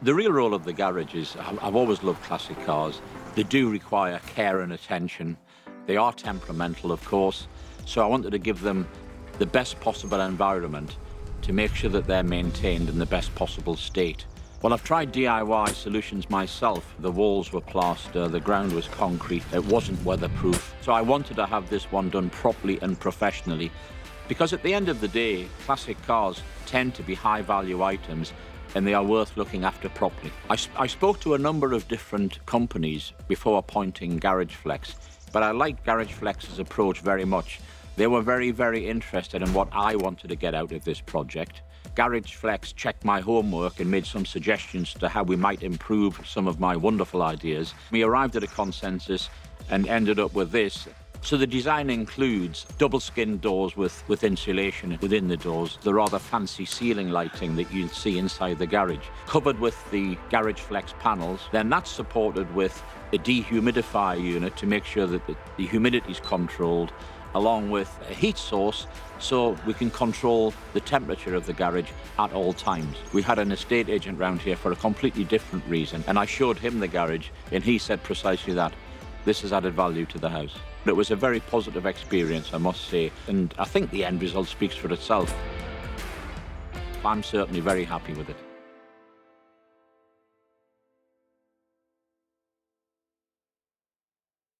The real role of the garage is, I've always loved classic cars. They do require care and attention. They are temperamental, of course, so I wanted to give them the best possible environment to make sure that they're maintained in the best possible state. Well, I've tried DIY solutions myself. The walls were plaster, the ground was concrete, it wasn't weatherproof. So I wanted to have this one done properly and professionally, because at the end of the day, classic cars tend to be high-value items and they are worth looking after properly. I spoke to a number of different companies before appointing Garageflex, but I liked Garageflex's approach very much. They were very, very interested in what I wanted to get out of this project. Garageflex checked my homework and made some suggestions to how we might improve some of my wonderful ideas. We arrived at a consensus and ended up with this. So the design includes double-skin doors with insulation within the doors, the rather fancy ceiling lighting that you'll see inside the garage, covered with the Garageflex panels. Then that's supported with a dehumidifier unit to make sure that the humidity is controlled, along with a heat source so we can control the temperature of the garage at all times. We had an estate agent round here for a completely different reason, and I showed him the garage and he said precisely that. This has added value to the house. It was a very positive experience, I must say, and I think the end result speaks for itself. I'm certainly very happy with it.